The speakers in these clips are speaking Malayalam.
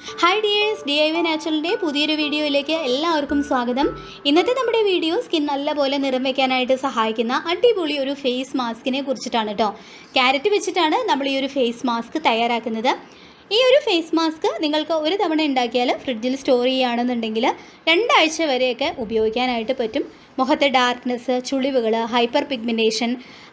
ഹായ് ഡിയേഴ്സ്, DIY നാച്ചുറലിൻ്റെ പുതിയൊരു വീഡിയോയിലേക്ക് എല്ലാവർക്കും സ്വാഗതം. ഇന്നത്തെ നമ്മുടെ വീഡിയോ സ്കിൻ നല്ലപോലെ നിറം വയ്ക്കാനായിട്ട് സഹായിക്കുന്ന അടിപൊളി ഒരു ഫേസ് മാസ്കിനെ കുറിച്ചിട്ടാണ് കേട്ടോ. ക്യാരറ്റ് വെച്ചിട്ടാണ് നമ്മൾ ഈ ഒരു ഫേസ് മാസ്ക് തയ്യാറാക്കുന്നത്. ഈ ഒരു ഫേസ് മാസ്ക് നിങ്ങൾക്ക് ഒരു തവണ ഉണ്ടാക്കിയാൽ ഫ്രിഡ്ജിൽ സ്റ്റോർ ചെയ്യുകയാണെന്നുണ്ടെങ്കിൽ 2 ആഴ്ച വരെയൊക്കെ ഉപയോഗിക്കാനായിട്ട് പറ്റും. മുഖത്തെ ഡാർക്ക്നെസ്, ചുളിവുകൾ, ഹൈപ്പർ പിഗ്മെൻറ്റേഷൻ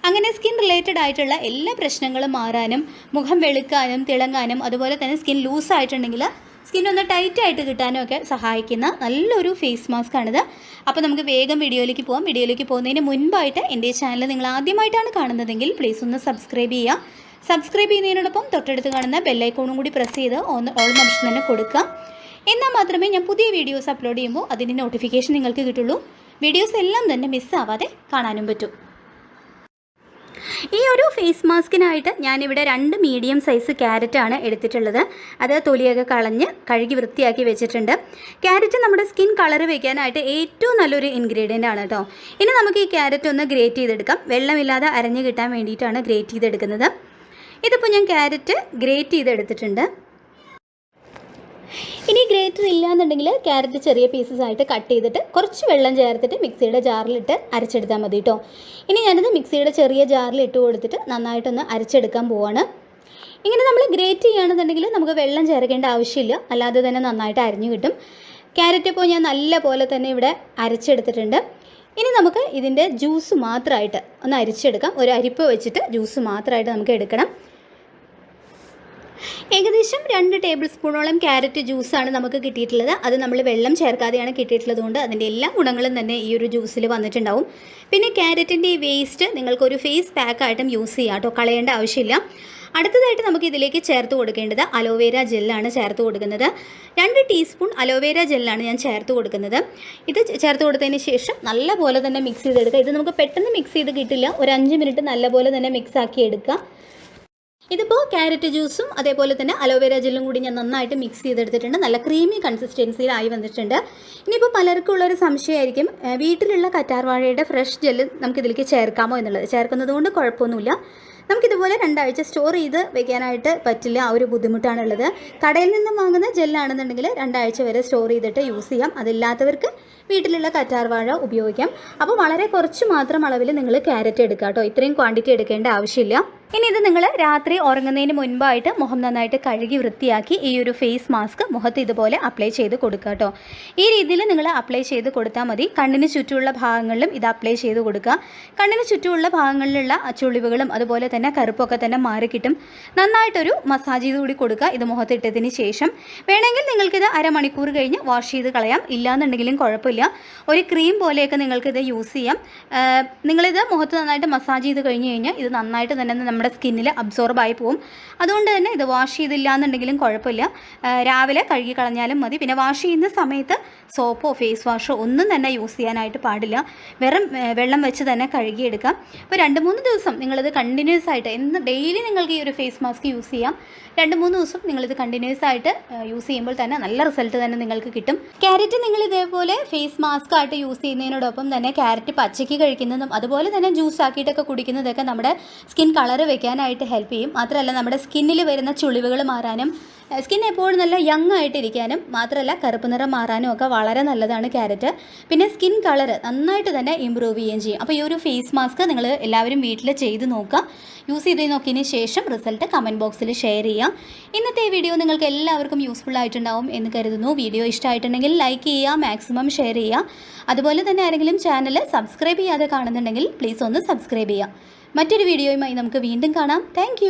അങ്ങനെ സ്കിൻ റിലേറ്റഡ് ആയിട്ടുള്ള എല്ലാ പ്രശ്നങ്ങളും മാറാനും മുഖം വെളുക്കാനും തിളങ്ങാനും അതുപോലെ തന്നെ സ്കിൻ ലൂസായിട്ടുണ്ടെങ്കിൽ സ്കിൻ ഒന്ന് ടൈറ്റായിട്ട് കിട്ടാനും ഒക്കെ സഹായിക്കുന്ന നല്ലൊരു ഫേസ് മാസ്ക് ആണിത്. അപ്പോൾ നമുക്ക് വേഗം വീഡിയോയിലേക്ക് പോകാം. വീഡിയോയിലേക്ക് പോകുന്നതിന് മുൻപായിട്ട് എൻ്റെ ചാനൽ നിങ്ങൾ ആദ്യമായിട്ടാണ് കാണുന്നതെങ്കിൽ പ്ലീസ് ഒന്ന് സബ്സ്ക്രൈബ് ചെയ്യുക. സബ്സ്ക്രൈബ് ചെയ്യുന്നതിനോടൊപ്പം തൊട്ടടുത്ത് കാണുന്ന ബെല്ലൈക്കോണും കൂടി പ്രസ് ചെയ്ത് ഓൾ ഓപ്ഷൻ തന്നെ കൊടുക്കുക. എന്നാൽ മാത്രമേ ഞാൻ പുതിയ വീഡിയോസ് അപ്ലോഡ് ചെയ്യുമ്പോൾ അതിൻ്റെ നോട്ടിഫിക്കേഷൻ നിങ്ങൾക്ക് കിട്ടുള്ളൂ. വീഡിയോസ് എല്ലാം തന്നെ മിസ്സാവാതെ കാണാനും പറ്റും. ഈ ഒരു ഫേസ് മാസ്കിനായിട്ട് ഞാനിവിടെ 2 മീഡിയം സൈസ് ക്യാരറ്റാണ് എടുത്തിട്ടുള്ളത്. അത് തൊലിയൊക്കെ കളഞ്ഞ് കഴുകി വൃത്തിയാക്കി വെച്ചിട്ടുണ്ട്. ക്യാരറ്റ് നമ്മുടെ സ്കിൻ കളർ വയ്ക്കാനായിട്ട് ഏറ്റവും നല്ലൊരു ഇൻഗ്രീഡിയൻ്റ് ആണ് കേട്ടോ. ഇനി നമുക്ക് ഈ ക്യാരറ്റ് ഒന്ന് ഗ്രേറ്റ് ചെയ്തെടുക്കാം. വെള്ളമില്ലാതെ അരഞ്ഞ് കിട്ടാൻ വേണ്ടിയിട്ടാണ് ഗ്രേറ്റ് ചെയ്തെടുക്കുന്നത്. ഇതിപ്പോൾ ഞാൻ ക്യാരറ്റ് ഗ്രേറ്റ് ചെയ്തെടുത്തിട്ടുണ്ട്. ഇനി ഗ്രേറ്റർ ഇല്ലയെന്നുണ്ടെങ്കിൽ ക്യാരറ്റ് ചെറിയ പീസസ് ആയിട്ട് കട്ട് ചെയ്തിട്ട് കുറച്ച് വെള്ളം ചേർത്തിട്ട് മിക്സിയുടെ ജാറിലിട്ട് അരച്ചെടുത്താൽ മതി കേട്ടോ. ഇനി ഞാനത് മിക്സിയുടെ ചെറിയ ജാറിൽ ഇട്ട് കൊടുത്തിട്ട് നന്നായിട്ടൊന്ന് അരച്ചെടുക്കാൻ പോവാണ്. ഇങ്ങനെ നമ്മൾ ഗ്രേറ്റ് ചെയ്യുകയാണെന്നുണ്ടെങ്കിൽ നമുക്ക് വെള്ളം ചേർക്കേണ്ട ആവശ്യമില്ല, അല്ലാതെ തന്നെ നന്നായിട്ട് അരിഞ്ഞു കിട്ടും. ക്യാരറ്റ് ഇപ്പോൾ ഞാൻ നല്ല പോലെ തന്നെ ഇവിടെ അരച്ചെടുത്തിട്ടുണ്ട്. ഇനി നമുക്ക് ഇതിൻ്റെ ജ്യൂസ് മാത്രമായിട്ട് ഒന്ന് അരിച്ചെടുക്കാം. ഒരു അരിപ്പ് വെച്ചിട്ട് ജ്യൂസ് മാത്രമായിട്ട് നമുക്ക് എടുക്കണം. ഏകദേശം 2 ടേബിൾ സ്പൂണോളം ക്യാരറ്റ് ജ്യൂസാണ് നമുക്ക് കിട്ടിയിട്ടുള്ളത്. അത് നമ്മൾ വെള്ളം ചേർക്കാതെയാണ് കിട്ടിയിട്ടുള്ളത് കൊണ്ട് അതിൻ്റെ എല്ലാ ഗുണങ്ങളും തന്നെ ഈ ഒരു ജ്യൂസിൽ വന്നിട്ടുണ്ടാവും. പിന്നെ ക്യാരറ്റിൻ്റെ ഈ വേസ്റ്റ് നിങ്ങൾക്കൊരു ഫേസ് പാക്കായിട്ടും യൂസ് ചെയ്യാം കേട്ടോ, കളയേണ്ട ആവശ്യമില്ല. അടുത്തതായിട്ട് നമുക്ക് ഇതിലേക്ക് ചേർത്ത് കൊടുക്കേണ്ടത് അലോവേര ജെല്ലാണ് ചേർത്ത് കൊടുക്കുന്നത്. 2 ടീസ്പൂൺ അലോവേര ജെല്ലാണ് ഞാൻ ചേർത്ത് കൊടുക്കുന്നത്. ഇത് ചേർത്ത് കൊടുത്തതിന് ശേഷം നല്ലപോലെ തന്നെ മിക്സ് ചെയ്തെടുക്കുക. ഇത് നമുക്ക് പെട്ടെന്ന് മിക്സ് ചെയ്ത് കിട്ടില്ല, ഒരു 5 മിനിറ്റ് നല്ലപോലെ തന്നെ മിക്സ് ആക്കി എടുക്കുക. ഇതിപ്പോൾ ക്യാരറ്റ് ജ്യൂസും അതേപോലെ തന്നെ അലോവേര ജെല്ലും കൂടി ഞാൻ നന്നായിട്ട് മിക്സ് ചെയ്തെടുത്തിട്ടുണ്ട്. നല്ല ക്രീമി കൺസിസ്റ്റൻസിയിലായി വന്നിട്ടുണ്ട്. ഇനിയിപ്പോൾ പലർക്കും ഉള്ളൊരു സംശയമായിരിക്കും, വീട്ടിലുള്ള കറ്റാർവാഴയുടെ ഫ്രഷ് ജെല്ല് നമുക്കിതിലേക്ക് ചേർക്കാമോ എന്നുള്ളത്. ചേർക്കുന്നത് കൊണ്ട് കുഴപ്പമൊന്നുമില്ല. നമുക്കിതുപോലെ 2 ആഴ്ച സ്റ്റോർ ചെയ്ത് വെക്കാനായിട്ട് പറ്റില്ല, ആ ഒരു ബുദ്ധിമുട്ടാണുള്ളത്. കടയിൽ നിന്ന് വാങ്ങുന്ന ജെല്ലാണെന്നുണ്ടെങ്കിൽ 2 ആഴ്ച വരെ സ്റ്റോർ ചെയ്തിട്ട് യൂസ് ചെയ്യാം. അതില്ലാത്തവർക്ക് വീട്ടിലുള്ള കറ്റാർവാഴ ഉപയോഗിക്കാം. അപ്പോൾ വളരെ കുറച്ച് മാത്രം അളവിൽ നിങ്ങൾ ക്യാരറ്റ് എടുക്കുക കേട്ടോ, ഇത്രയും ക്വാണ്ടിറ്റി എടുക്കേണ്ട ആവശ്യമില്ല. ഇനി ഇത് നിങ്ങൾ രാത്രി ഉറങ്ങുന്നതിന് മുൻപായിട്ട് മുഖം നന്നായിട്ട് കഴുകി വൃത്തിയാക്കി ഈ ഒരു ഫേസ് മാസ്ക് മുഖത്ത് ഇതുപോലെ അപ്ലൈ ചെയ്ത് കൊടുക്കുക കേട്ടോ. ഈ രീതിയിൽ നിങ്ങൾ അപ്ലൈ ചെയ്ത് കൊടുത്താൽ മതി. കണ്ണിന് ചുറ്റുമുള്ള ഭാഗങ്ങളിലും ഇത് അപ്ലൈ ചെയ്ത് കൊടുക്കുക. കണ്ണിന് ചുറ്റുമുള്ള ഭാഗങ്ങളിലുള്ള ചുളിവുകളും അതുപോലെ തന്നെ കറുപ്പൊക്കെ തന്നെ മാറിക്കിട്ടും. നന്നായിട്ടൊരു മസാജ് ചെയ്ത് കൂടി കൊടുക്കുക ഇത് മുഖത്തിട്ടതിന് ശേഷം. വേണമെങ്കിൽ നിങ്ങൾക്കിത് അരമണിക്കൂർ കഴിഞ്ഞ് വാഷ് ചെയ്ത് കളയാം, ഇല്ലാന്നുണ്ടെങ്കിലും കുഴപ്പമില്ല. ഒരു ക്രീം പോലെയൊക്കെ നിങ്ങൾക്കിത് യൂസ് ചെയ്യാം. നിങ്ങളിത് മുഖത്ത് നന്നായിട്ട് മസാജ് ചെയ്ത് കഴിഞ്ഞ് കഴിഞ്ഞാൽ ഇത് നന്നായിട്ട് തന്നെ നമ്മുടെ സ്കിന്നിൽ അബ്സോർബ് ആയി പോകും. അതുകൊണ്ട് തന്നെ ഇത് വാഷ് ചെയ്തില്ല എന്നുണ്ടെങ്കിലും കുഴപ്പമില്ല, രാവിലെ കഴുകി കളഞ്ഞാലും മതി. പിന്നെ വാഷ് ചെയ്യുന്ന സമയത്ത് സോപ്പോ ഫേസ് വാഷോ ഒന്നും തന്നെ യൂസ് ചെയ്യാനായിട്ട് പാടില്ല. വെള്ളം വെച്ച് തന്നെ കഴുകിയെടുക്കാം. അപ്പോൾ 2-3 ദിവസം നിങ്ങളിത് കണ്ടിന്യൂസ് ആയിട്ട് ഡെയിലി നിങ്ങൾക്ക് ഈ ഒരു ഫേസ് മാസ്ക് യൂസ് ചെയ്യാം. 2-3 ദിവസം നിങ്ങളിത് കണ്ടിന്യൂസ് ആയിട്ട് യൂസ് ചെയ്യുമ്പോൾ തന്നെ നല്ല റിസൾട്ട് തന്നെ നിങ്ങൾക്ക് കിട്ടും. ക്യാരറ്റ് നിങ്ങൾ ഇതേപോലെ ഫേസ് മാസ്ക് ആയിട്ട് യൂസ് ചെയ്യുന്നതിനോടൊപ്പം തന്നെ ക്യാരറ്റ് പച്ചയ്ക്ക് കഴിക്കുന്നതും അതുപോലെ തന്നെ ജ്യൂസ് ആക്കിയിട്ടൊക്കെ കുടിക്കുന്നതൊക്കെ നമ്മുടെ സ്കിൻ കളർ വെക്കാനായിട്ട് ഹെൽപ്പ് ചെയ്യും. മാത്രമല്ല നമ്മുടെ സ്കിന്നിൽ വരുന്ന ചുളിവുകൾ മാറാനും സ്കിൻ എപ്പോഴും നല്ല യങ് ആയിട്ടിരിക്കാനും മാത്രമല്ല കറുപ്പ് നിറം മാറാനും ഒക്കെ വളരെ നല്ലതാണ് ക്യാരറ്റ്. പിന്നെ സ്കിൻ കളർ നന്നായിട്ട് തന്നെ ഇമ്പ്രൂവ് ചെയ്യുകയും ചെയ്യും. അപ്പോൾ ഈ ഒരു ഫേസ് മാസ്ക് നിങ്ങൾ എല്ലാവരും വീട്ടിൽ ചെയ്ത് നോക്കുക. യൂസ് ചെയ്ത് നോക്കിയതിന് ശേഷം റിസൾട്ട് കമൻറ്റ് ബോക്സിൽ ഷെയർ ചെയ്യുക. ഇന്നത്തെ വീഡിയോ നിങ്ങൾക്ക് എല്ലാവർക്കും യൂസ്ഫുൾ ആയിട്ടുണ്ടാവും എന്ന് കരുതുന്നു. വീഡിയോ ഇഷ്ടമായിട്ടുണ്ടെങ്കിൽ ലൈക്ക് ചെയ്യുക, മാക്സിമം ഷെയർ ചെയ്യുക. അതുപോലെ തന്നെ ആരെങ്കിലും ചാനൽ സബ്സ്ക്രൈബ് ചെയ്യാതെ കാണുന്നുണ്ടെങ്കിൽ പ്ലീസ് ഒന്ന് സബ്സ്ക്രൈബ് ചെയ്യുക. മറ്റൊരു വീഡിയോയുമായി നമുക്ക് വീണ്ടും കാണാം. താങ്ക്